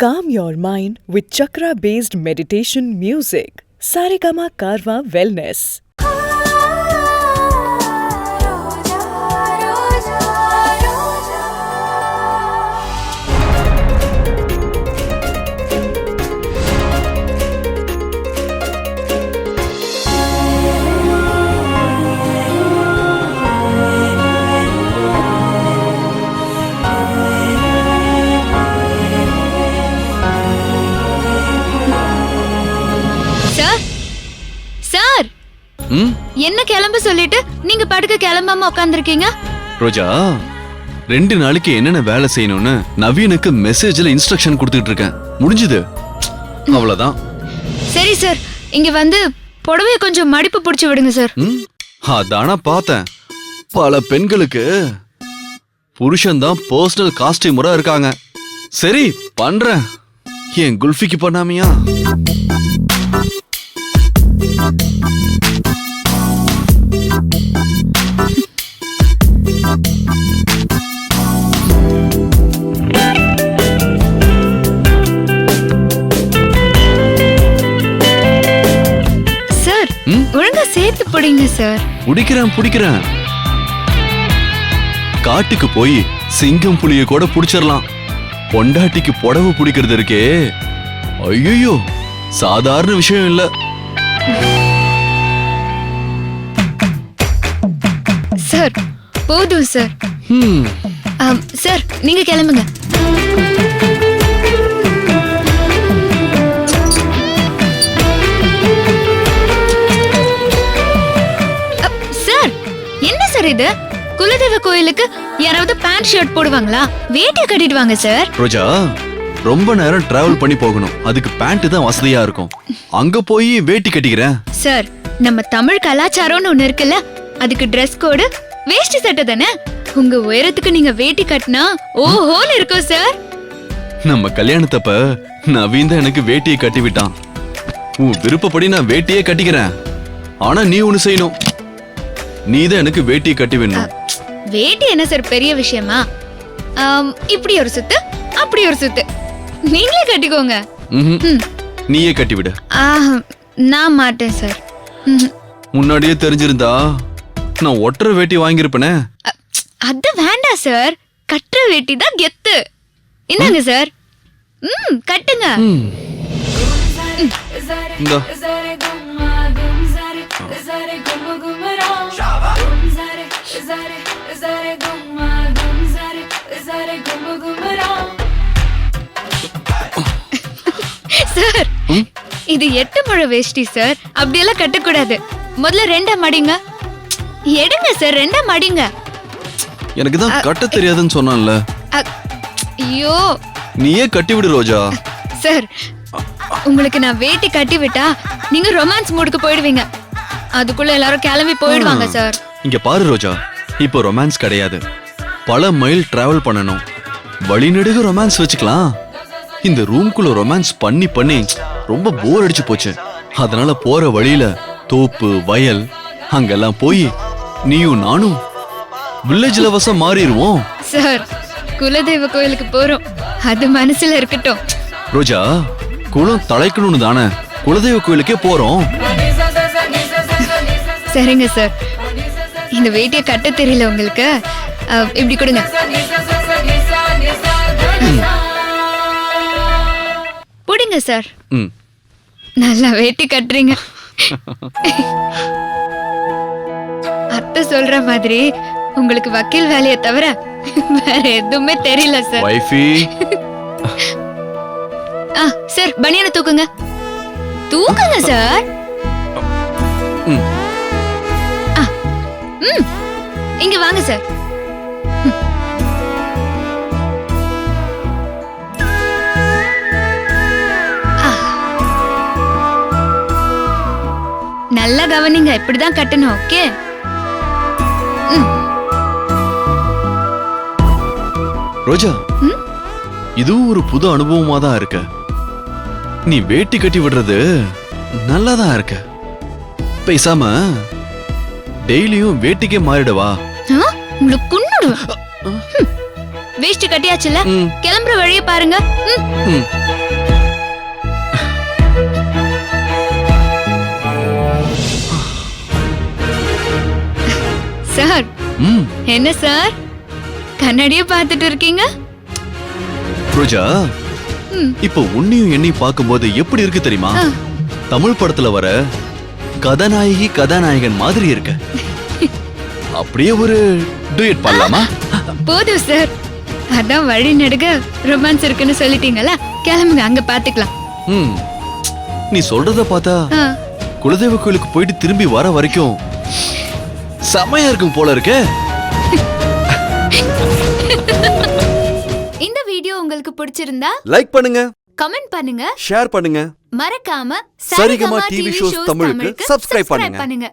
Calm your mind with chakra-based meditation music. Saregama Karwa Wellness. என்ன கிளம்ப சொல்லிட்டு நீங்க படுக்க கிளம்பாம உட்கார்ந்திருக்கீங்க? ரோஜா, 2 நாளைக்கு என்னென்ன வேலை செய்யணும்னு நவீனுக்கு மெசேஜ்ல இன்ஸ்ட்ரக்ஷன் கொடுத்துட்டு இருக்கேன். முடிஞ்சது, அவ்வளவுதான். சரி சார், இங்க வந்து புடவைய கொஞ்சம் மடிப்பு பிடிச்சு விடுங்க சார். அதானா பார்த்தேன். பல பெண்களுக்கு புருஷன் தான் பர்சனல் காஸ்டியூமரா இருக்காங்க. சரி பண்றேன். என் குல்ஃபிக்கு பண்ணாமையா? சார், ஒழுங்கா சேர்த்து பிடிங்க சார். பிடிக்கிறேன். காட்டுக்கு போய் சிங்கம் புலிய கூட புடிச்சிடலாம். பொண்டாட்டிக்கு புடவை பிடிக்கிறது இருக்கே, ஐயோ சாதாரண விஷயம் இல்ல. சார் போதும் சார். சார் நீங்க கிளம்புங்க. சார் என்ன சார் இது? குலதெய்வ கோயிலுக்கு யாராவது பேண்ட் ஷர்ட் போடுவாங்களா? வேட்டி கட்டிட்டு வாங்க சார். ரோஜா, ரொம்ப நேரம் டிராவல் பண்ணி போகணும். அதுக்கு பேண்ட் தான் வசதியா இருக்கும். அங்க போய் வேட்டி கட்டிக்கிறேன். சார், நம்ம தமிழ் கலாச்சாரம்னு ஒண்ணு இருக்குல்ல, அதுக்கு Dress கோடு வேஷ்டி சட்டை தானே. உங்க உயரத்துக்கு நீங்க வேட்டி கட்டினா ஓஹோன்னு இருக்கும் சார். நம்ம கல்யாணத்தப்ப நவீன் தான் எனக்கு வேட்டியை கட்டி விட்டான். உன் விருப்பப்படி நான் வேட்டியே கட்டிக்கிறேன். ஆனா நீ ஒண்ணு செய்யணும். நீ தான் எனக்கு வேட்டியை கட்டி வேணும். வேட்டி என்ன சார் பெரிய விஷயமா? இப்படி ஒரு சுத்து, அப்படி ஒரு சுத்து, நீங்களே கட்டிக்கோங்க. நீயே கட்டிவிடு. நான் மாட்டேன் சார். முன்னாடியே தெரிஞ்சிருந்தா நான் ஒற்ற வேட்டி வாங்கியிருப்பேனே. அது வேண்டாம் சார், கட்டுற வேட்டி தான் கெத்து. இந்தாங்க சார். கட்டுங்க. சார், இது 8 முழ வேஷ்டி சார். அப்படியெல்லாம் கட்டக்கூடாது. முதல்ல 2 மடிங்க. எடுங்க சார், 2 மடிங்க. எனக்கு தான் கட்ட தெரியாதுன்னு சொன்னான்ல. ஐயோ, நீயே கட்டி விடு ரோஜா. சார், உங்களுக்கு நான் வேட்டி கட்டி விட்டா நீங்க ரொமான்ஸ் மூடுக்கு போயிடுவீங்க. அதுக்குள்ள எல்லாரும் கிளம்பி போயிடுவாங்க சார். இங்க பாரு ரோஜா, இப்போ ரொமான்ஸ் கிடையாது. பல மைல் டிராவல் பண்ணணும். வழிநெடுக ரொமான்ஸ் வச்சுக்கலாம். இந்த ரூம்குள்ள ரொமான்ஸ் பண்ணி பண்ணி ரொம்ப போர் அடிச்சு போச்சு. அதனால போற வழியில தோப்பு, வயல் அங்கெல்லாம் போய் நீயும் நானும் வில்லேஜ் லவர்ஸா மாறிடுவோம். சார், குலதெய்வ கோயிலுக்கு போறோம், அது மனசுல இருக்கட்டும். ரோஜா, குலம் தலைக்கணும்னு தானே குலதெய்வ கோயிலுக்கே போறோம். சரிங்க சார். இந்த வேட்டியை கட்ட தெரியல உங்களுக்கு, இப்படி கொடுங்க. புடிங்க சார். நல்லா வேட்டி கட்டுறீங்க. அத்தை சொல்ற மாதிரி உங்களுக்கு வக்கீல் வேலையை தவிர வேற எதுவுமே தெரியல சார். வைஃபி. சார், பனியனை தூக்குங்க. தூக்குங்க சார். இங்க வாங்க சார். நல்லா கவனிங்க, இப்படிதான் கட்டணும். ஓகே. ரோஜா, இதுவும் ஒரு புது அனுபவமா தான் இருக்க. நீ வேட்டி கட்டி விடுறது நல்லாதான் இருக்க. பேசாம டெய்லியும் வேட்டிக்கே மாறிடவா? உங்களுக்கு குன்னுடுவேன். வேஷ்டி கட்டியாச்சுல, கிளம்புற வழியை பாருங்க. ம் என்ன சார் கண்ணாடியே பார்த்துட்டு இருக்கீங்க? ரோஜா, ம். இப்போ உன்னையும் என்னையும் பார்க்கும்போது எப்படி இருக்கு தெரியுமா? தமிழ் படத்துல வர கதாநாயகி கதாநாயகன் மாதிரி இருக்க. அப்படியே ஒரு டூயட் பண்ணலாமா? போதும் சார், அதான் வழி நடுக ரொமான்ஸ் இருக்குன்னு சொல்லிட்டீங்களா? கிளம்புங்க, அங்க பாத்துக்கலாம். ம் நீ சொல்றத பார்த்தா ஆ, குலதெய்வ கோயிலுக்கு போயிட்டு திரும்பி வர வரைக்கும் செமையா இருக்கும் போல இருக்கே. இந்த வீடியோ உங்களுக்கு பிடிச்சிருந்தா லைக் பண்ணுங்க, கமெண்ட் பண்ணுங்க, ஷேர் பண்ணுங்க, மறக்காம சரிகமா டிவி ஷோஸ் தமிழுக்கு சப்ஸ்கிரைப் பண்ணுங்க. பண்ணுங்க.